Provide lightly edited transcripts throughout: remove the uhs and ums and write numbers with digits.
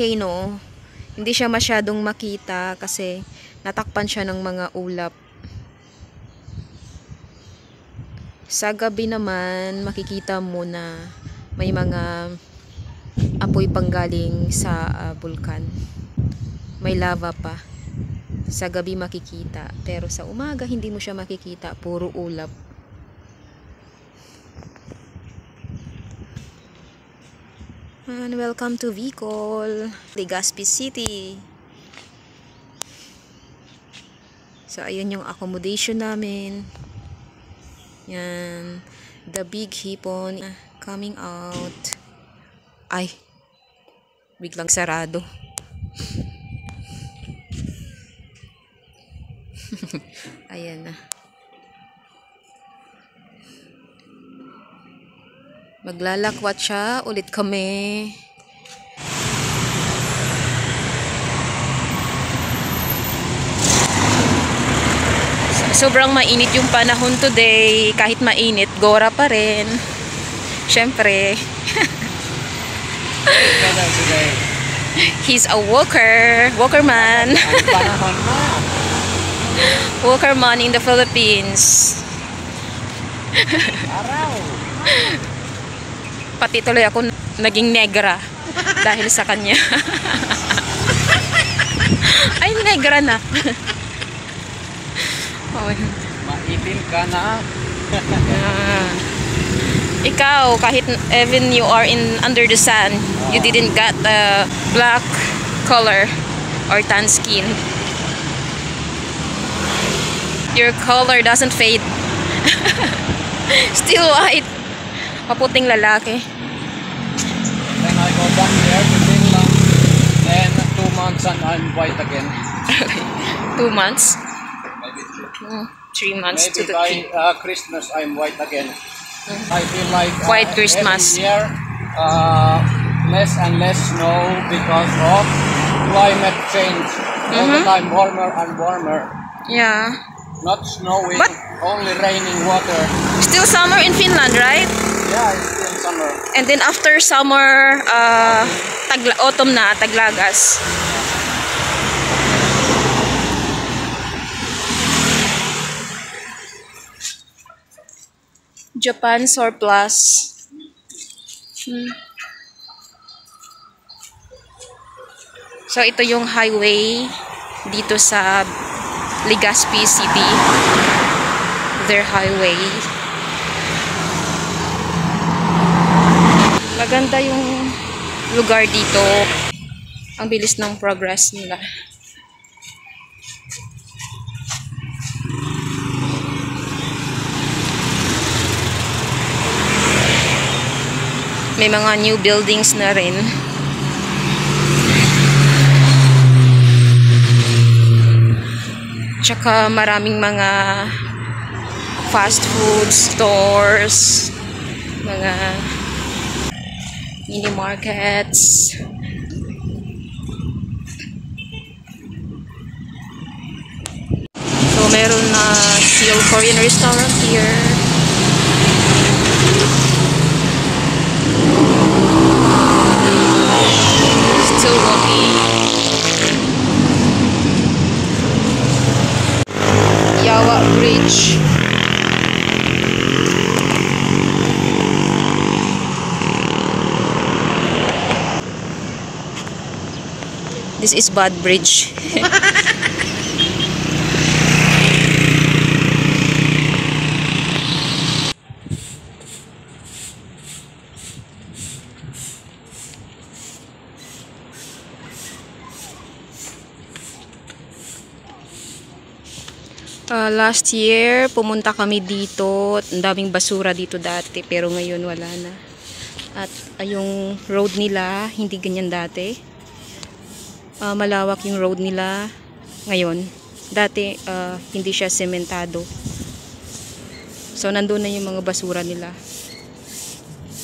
volcano. Hindi siya masyadong makita kasi natakpan siya ng mga ulap. Sa gabi naman, makikita mo na may mga apoy panggaling sa bulkan. May lava pa. Sa gabi makikita, pero sa umaga hindi mo siya makikita, puro ulap. And welcome to Bicol, Legazpi City. So ayun yung accommodation namin. Yan, the big hipon coming out. Ay, biglang sarado. Ayan na. Maglalakwat siya ulit kami. Sobrang mainit yung panahon today. Kahit mainit, gora pa rin. Syempre. He's a walker. Walker man. Walker man in the Philippines. Pati tuloy ako naging negra dahil sa kanya. Ay, negra na. Maitim ka na. Ikaw, kahit even you are under the sun, you didn't got a black color or tan skin. Your color doesn't fade. Still white. Maputing lalaki. Then I go back there to Finland. Then 2 months and I'm white again. 2 months? Maybe 3 months maybe to the by Christmas I'm white again. I feel like White Christmas. every year less and less snow because of climate change. All the time warmer and warmer. Yeah. Not snowing, But only raining water. still summer in Finland, right? Yeah, it's still summer. And then after summer, autumn na, taglagas. Japan surplus. So ito yung highway dito sa Legazpi City. Their highway. Maganda yung lugar dito. Ang bilis ng progress nila. May mga new buildings na rin. Tsaka maraming mga fast food stores, mga mini markets. So meron na Seal Korean restaurant here. Still walking. Yawa Bridge. This is Bad Bridge. Last year, pumunta kami dito. Ang daming basura dito dati, pero ngayon wala na. At yung road nila, hindi ganyan dati. Malawak yung road nila ngayon. Dati, hindi siya sementado. So, nandun na yung mga basura nila.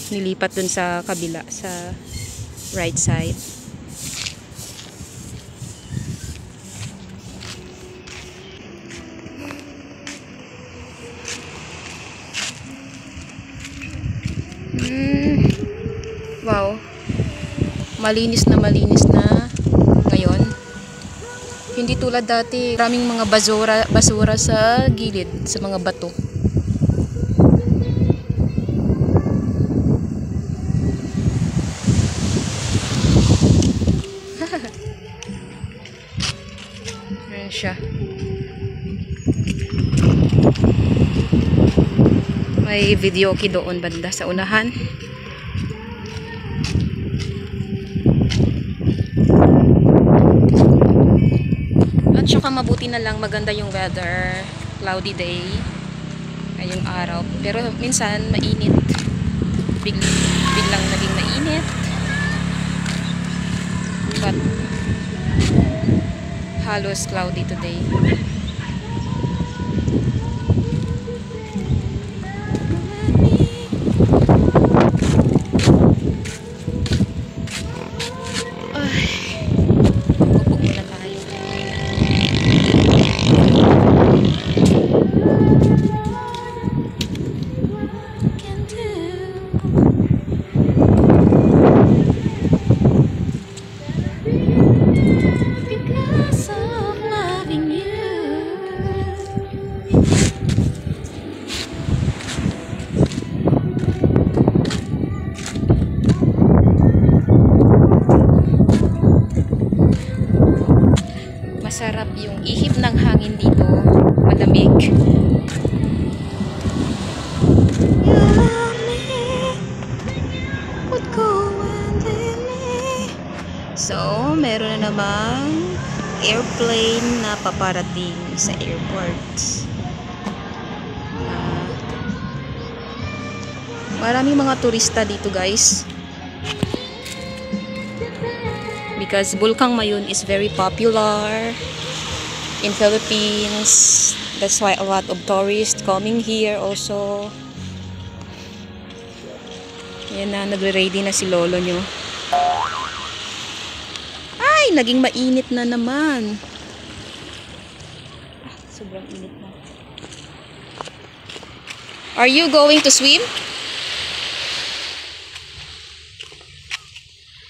Nilipat dun sa kabila, sa right side. Wow. Malinis na ngayon. Hindi tulad dati, maraming mga basura sa gilid, sa mga bato. Ayan siya. May videoke doon banda sa unahan. At saka mabuti na lang, maganda yung weather. Cloudy day. Ngayong araw. Pero minsan mainit. Biglang naging mainit. But halos cloudy today. Masarap yung ihip ng hangin dito. Malamig. So, meron na namang airplane na paparating sa airport. Maraming mga turista dito, guys. Because Bulkang Mayun is very popular in Philippines. That's why a lot of tourists coming here also. Yan na, nagre-ready na si lolo nyo. Ay, naging mainit na naman. Sobrang init na. Are you going to swim?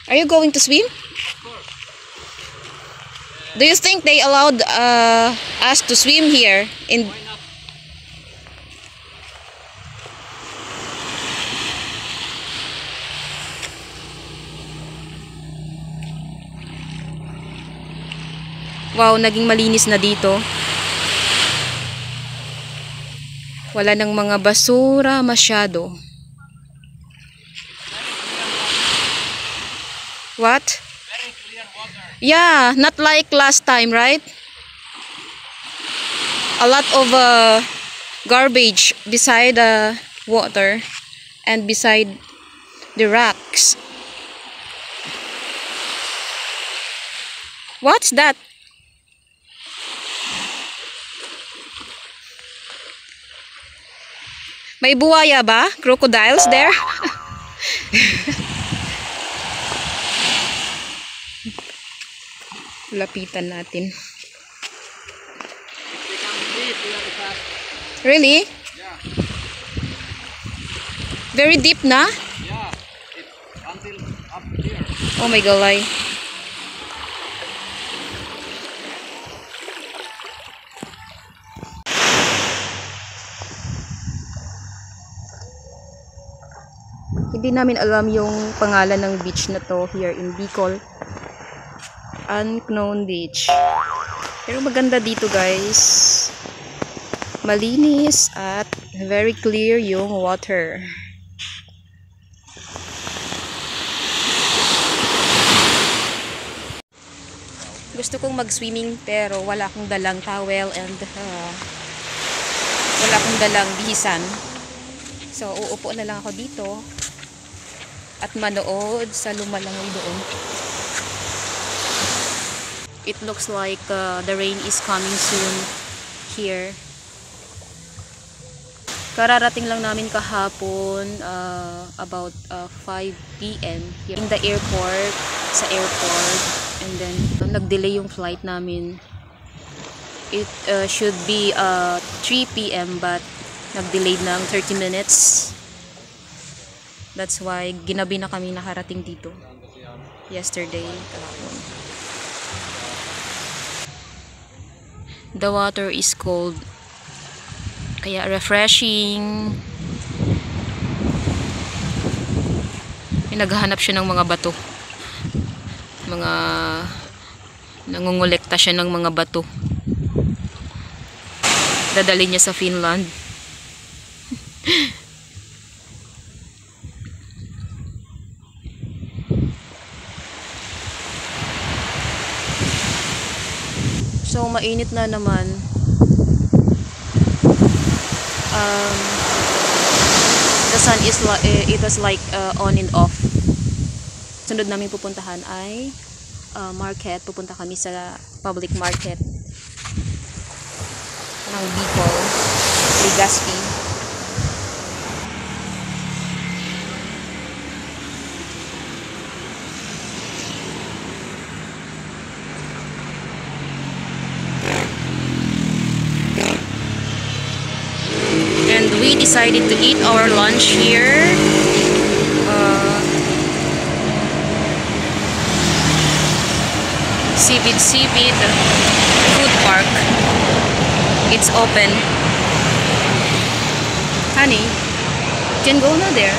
Are you going to swim? Do you think they allowed us to swim here? Wow, naging malinis na dito. Wala nang mga basura masyado. What? Yeah, not like last time, right? A lot of garbage beside the water and beside the rocks. What's that? May buhaya ba? Crocodiles there? Lapitan natin. Really? Yeah. Very deep na? Yeah. It's until up here. Oh my God. Hindi namin alam yung pangalan ng beach na to here in Bicol. Unknown Beach. Pero maganda dito, guys. Malinis at very clear yung water. Gusto kong mag-swimming pero wala akong dalang towel and wala akong dalang bihisan. So, uupo na lang ako dito at manood sa lumalangoy doon. It looks like the rain is coming soon here. Kararating lang namin kahapon about 5 p.m. here in the airport, sa airport. And then, nag-delay yung flight namin. It should be 3 p.m. but nag-delayed ng 30 minutes. That's why ginabi na kami nakarating dito. yesterday, kahapon. The water is cold, kaya refreshing. Naghahanap siya ng mga bato. Nangungulekta siya ng mga bato. Dadalhin niya sa Finland. So, mainit na naman. The sun is it was like on and off. Sunod namin pupuntahan ay market. Pupunta kami sa public market ng Bicol, Legazpi. And we decided to eat our lunch here. Sipit Food Park. It's open. Honey, can go now there.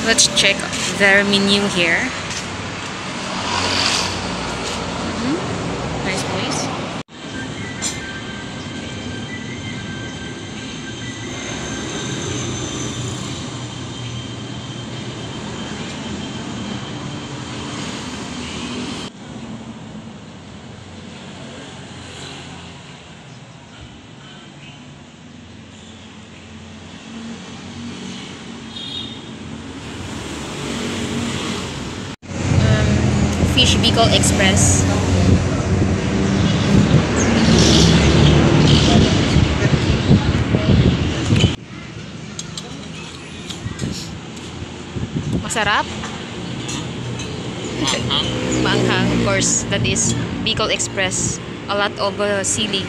Let's check their menu here. Nice place. Fish Bicol Express. Masarap? Maanghang, of course. That is Bicol Express. A lot of sili.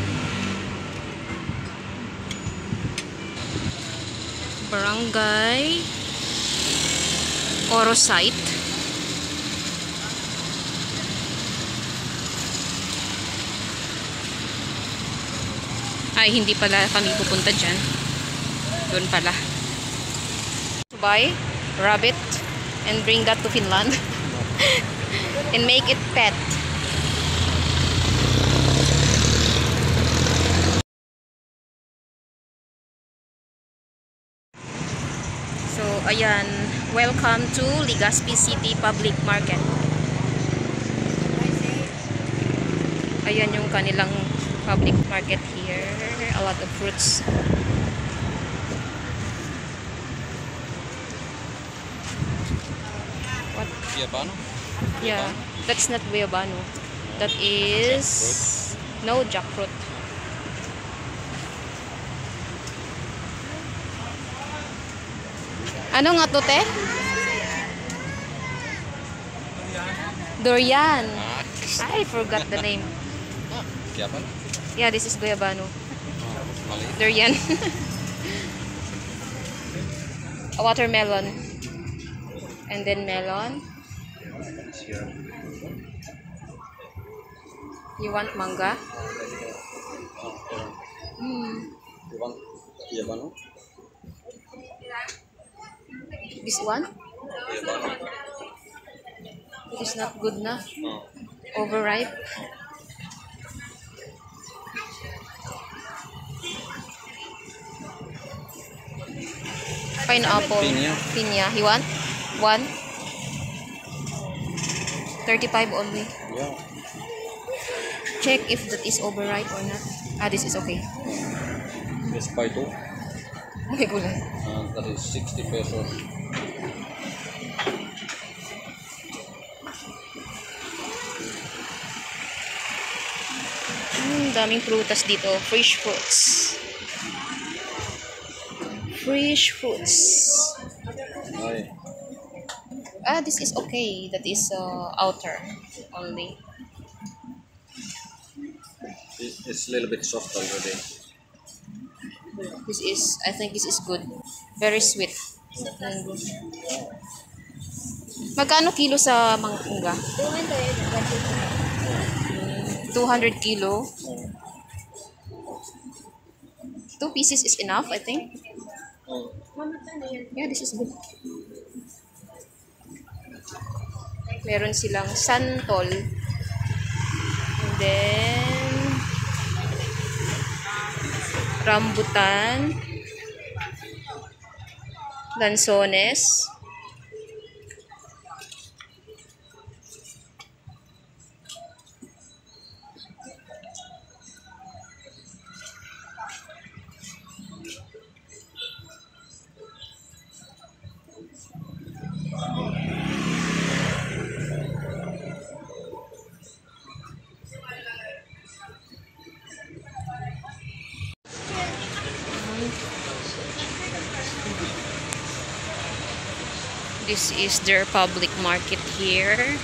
Barangay Orosite. Ay, hindi pala kami pupunta dyan. Doon pala. To buy rabbit and bring that to Finland. And make it pet. So, ayan. Welcome to Legazpi City Public Market. Ayan yung kanilang public market here. A lot of fruits. What? Guyabano? Yeah, that's not Guyabano. That is no jackfruit. Ano nga to, te? Durian. I forgot the name. Guyabano? Yeah, this is Guyabano. Maliit. Durian. A watermelon. And then melon. You want manga? You want Guyabano? This one? Guyabano. It is not good na. Oh. Overripe. Pineapple. Pinya. Pinya. You want? One? 35 only. Yeah. Check if that is overripe or not. Ah, this is okay. This by two. May gulay. That is 60 pesos. Daming prutas dito. Fresh fruits. Fresh fruits. Ay. Ah, this is okay. That is outer only. It's a little bit soft already. I think this is good. Very sweet. Magkano kilo sa mangga? 200 kilo. 2 pieces is enough, I think. Yeah, this is good. Meron silang santol. And then rambutan. Lanzones. This is their public market here.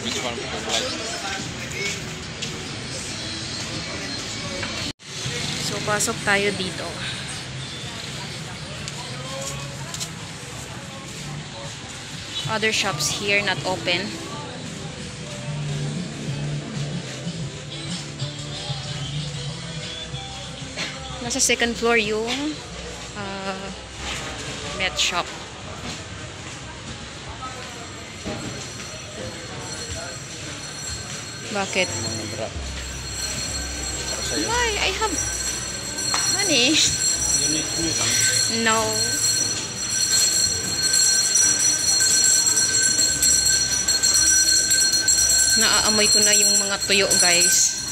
Which one would you like? So, pasok tayo dito. Other shops here not open. Nasa second floor yung met shop. Bakit? Why? I have money. You need new one. No. Naaamoy ko na yung mga tuyo, guys.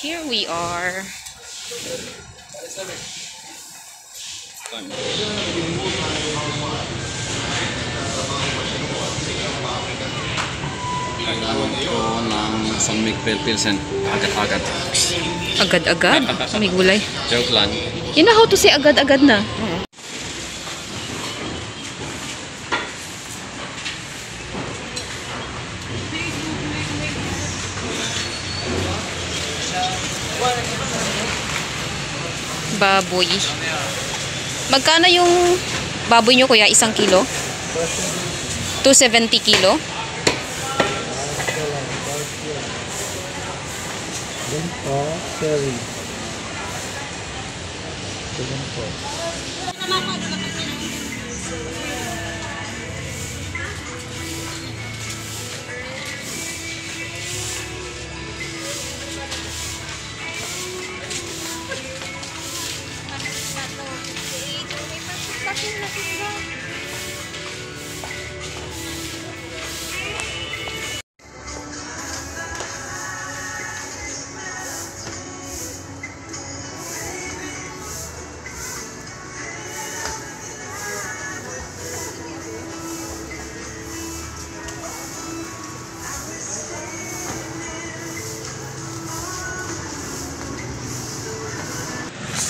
Here we are. Kailangan ko ng San Miguel Pilsen. Agad-agad. Agad-agad? May gulay. Joke lang. You know how to say agad-agad na? Baboy. Magkano yung baboy nyo, kuya? 1 kilo? 270 kilo? Cherry.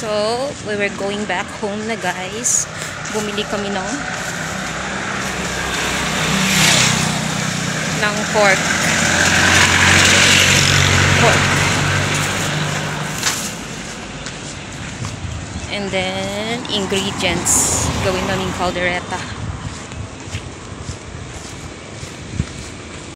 So, we were going back home na, guys. Bumili kami ng pork. And then, ingredients. Gawin namin caldereta.